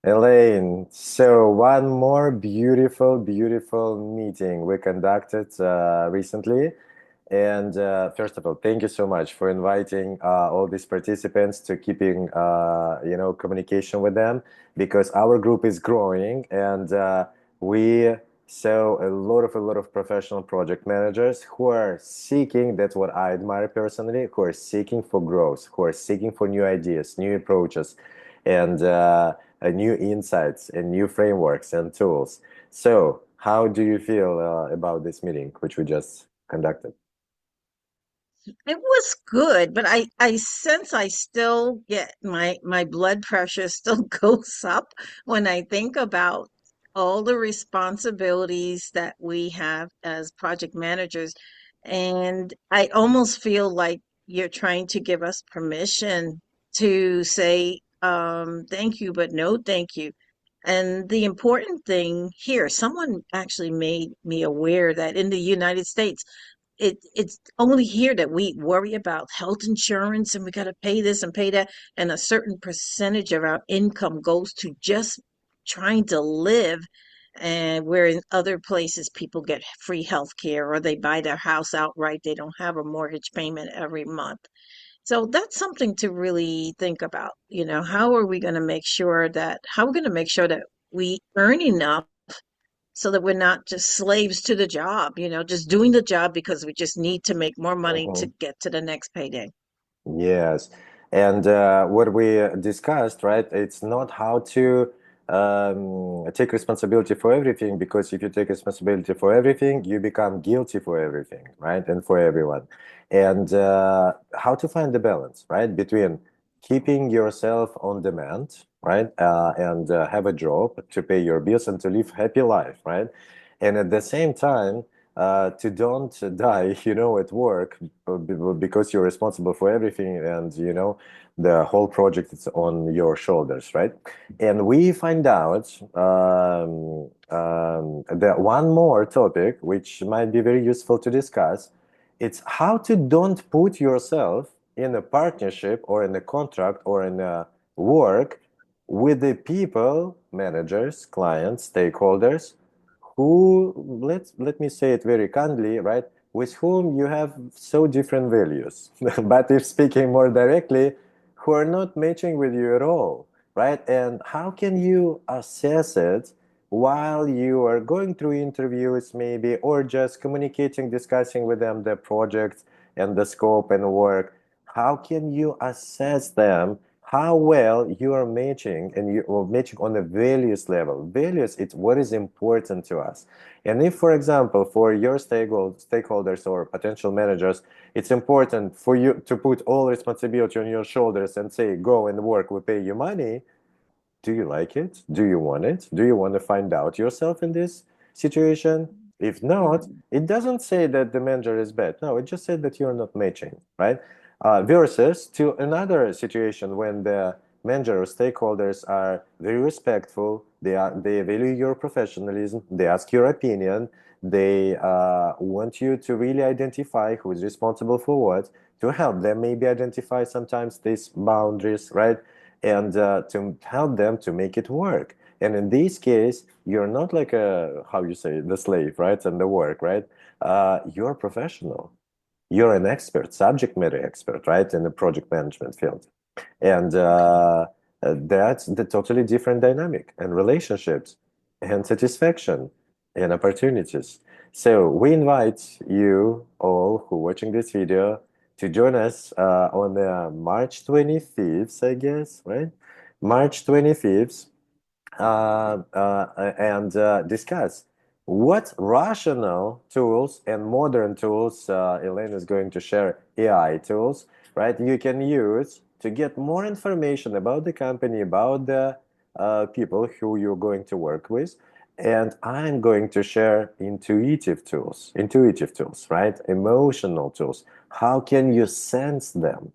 Elaine, so one more beautiful, beautiful meeting we conducted recently. And first of all, thank you so much for inviting all these participants to keeping, communication with them because our group is growing and we saw a lot of professional project managers who are seeking, that's what I admire personally, who are seeking for growth, who are seeking for new ideas, new approaches, and new insights and new frameworks and tools. So, how do you feel about this meeting, which we just conducted? It was good, but I sense I still get my blood pressure still goes up when I think about all the responsibilities that we have as project managers. And I almost feel like you're trying to give us permission to say thank you, but no thank you. And the important thing here, someone actually made me aware that in the United States, it's only here that we worry about health insurance and we got to pay this and pay that, and a certain percentage of our income goes to just trying to live, and where in other places people get free health care or they buy their house outright, they don't have a mortgage payment every month. So that's something to really think about. How are we going to make sure that how are we going to make sure that we earn enough so that we're not just slaves to the job, just doing the job because we just need to make more money to Mhm. get to the next payday. Yes. And what we discussed, right? It's not how to take responsibility for everything, because if you take responsibility for everything, you become guilty for everything, right? And for everyone. And how to find the balance, right? Between keeping yourself on demand, right? And have a job to pay your bills and to live happy life, right? And at the same time, to don't die, at work because you're responsible for everything, and the whole project is on your shoulders, right? And we find out that one more topic which might be very useful to discuss. It's how to don't put yourself in a partnership or in a contract or in a work with the people, managers, clients, stakeholders, who, let me say it very kindly, right, with whom you have so different values. But if speaking more directly, who are not matching with you at all, right? And how can you assess it while you are going through interviews, maybe, or just communicating, discussing with them the projects and the scope and work? How can you assess them? How well you are matching, and you are matching on the values level. Values, it's what is important to us. And if, for example, for your stakeholders or potential managers, it's important for you to put all responsibility on your shoulders and say, go and work, we pay you money. Do you like it? Do you want it? Do you want to find out yourself in this situation? If not, it doesn't say that the manager is bad. No, it just said that you're not matching, right? Versus to another situation when the manager or stakeholders are very respectful, they value your professionalism, they ask your opinion, they want you to really identify who is responsible for what, to help them maybe identify sometimes these boundaries, right? And to help them to make it work. And in this case, you're not like a, how you say, the slave, right? And the work, right? You're a professional. You're an expert, subject matter expert, right? In the project management field. And that's the totally different dynamic and relationships and satisfaction and opportunities. So we invite you all who are watching this video to join us on March 25th, I guess, right? March 25th, and discuss what rational tools and modern tools, Elaine is going to share AI tools, right? You can use to get more information about the company, about the people who you're going to work with. And I'm going to share intuitive tools, right? Emotional tools. How can you sense them?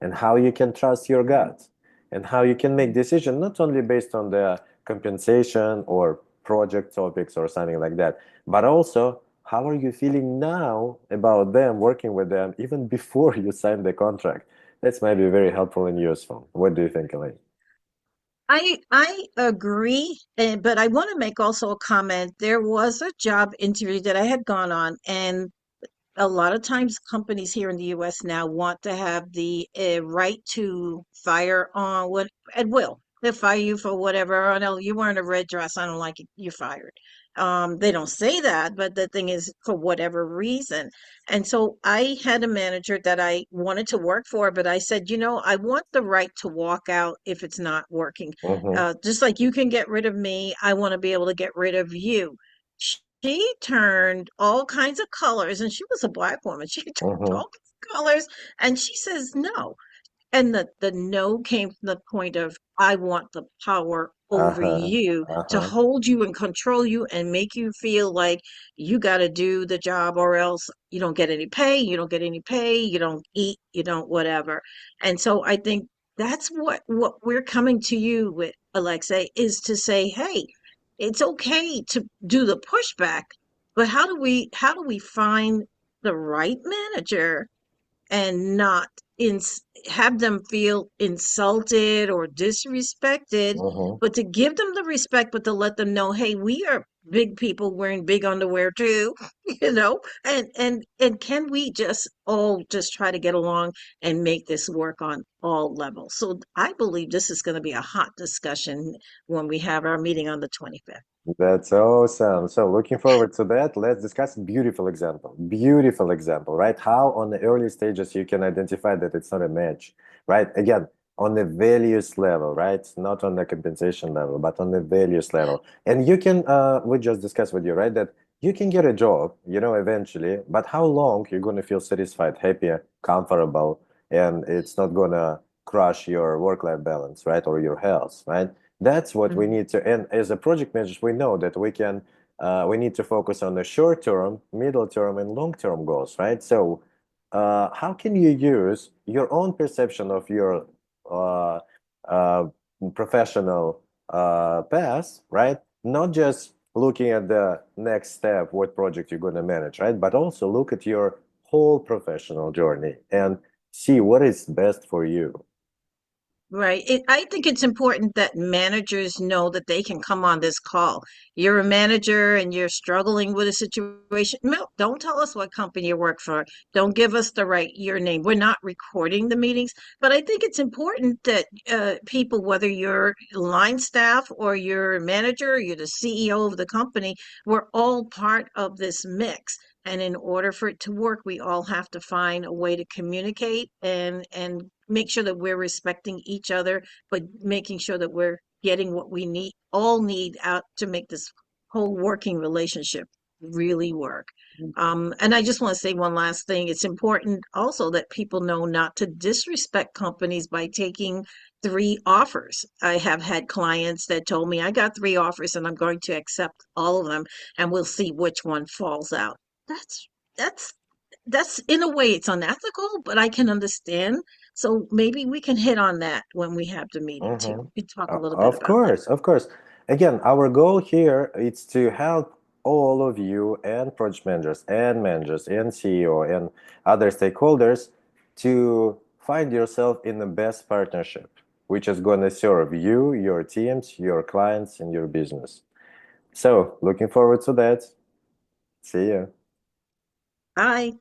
And how you can trust your gut, and how you can make decisions not only based on the compensation or project topics or something like that, but also how are you feeling now about them, working with them, even before you sign the contract. That's might be very helpful and useful. What do you think, Elaine? I agree, but I want to make also a comment. There was a job interview that I had gone on, and a lot of times companies here in the US now want to have the right to fire on what at will. They'll fire you for whatever. Oh no, you're wearing a red dress. I don't like it. You're fired. They don't say that, but the thing is for whatever reason. And so I had a manager that I wanted to work for, but I said, I want the right to walk out if it's not working. Mm-hmm. Just like you can get rid of me, I want to be able to get rid of you. She turned all kinds of colors, and she was a black woman. She turned Mm-hmm. all kinds of colors, and she says no. And the no came from the point of, I want the power over Uh-huh. you to Uh-huh. hold you and control you and make you feel like you got to do the job or else you don't get any pay, you don't eat, you don't whatever. And so I think that's what we're coming to you with, Alexei, is to say, hey, it's okay to do the pushback, but how do we find the right manager and not have them feel insulted or disrespected, Mm-hmm. but to give them the respect, but to let them know, hey, we are big people wearing big underwear too, and can we just all just try to get along and make this work on all levels? So I believe this is going to be a hot discussion when we have our meeting on the 25th. That's awesome. So looking forward to that. Let's discuss beautiful example. Beautiful example, right? How on the early stages you can identify that it's not a match, right? Again, on the values level, right? Not on the compensation level, but on the values level. And you can, we just discussed with you, right? That you can get a job, eventually, but how long you're going to feel satisfied, happy, comfortable, and it's not going to crush your work-life balance, right? Or your health, right? That's what we Mhm. need to, and as a project managers, we know that we need to focus on the short term, middle term, and long term goals, right? So, how can you use your own perception of your uh, uh, professional path, right? Not just looking at the next step, what project you're going to manage, right? But also look at your whole professional journey and see what is best for you. Right. I think it's important that managers know that they can come on this call. You're a manager and you're struggling with a situation. No, don't tell us what company you work for. Don't give us your name. We're not recording the meetings, but I think it's important that people, whether you're line staff or you're a manager, or you're the CEO of the company, we're all part of this mix. And in order for it to work, we all have to find a way to communicate and make sure that we're respecting each other, but making sure that we're getting what we all need out to make this whole working relationship really work. And I just want to say one last thing. It's important also that people know not to disrespect companies by taking three offers. I have had clients that told me, I got three offers and I'm going to accept all of them and we'll see which one falls out. That's that's that's in a way it's unethical, but I can understand. So maybe we can hit on that when we have the meeting too. Mhm. We can talk a little bit Of about that. course, of course. Again, our goal here is to help all of you and project managers and CEO and other stakeholders to find yourself in the best partnership, which is going to serve you, your teams, your clients, and your business. So, looking forward to that. See you. Bye.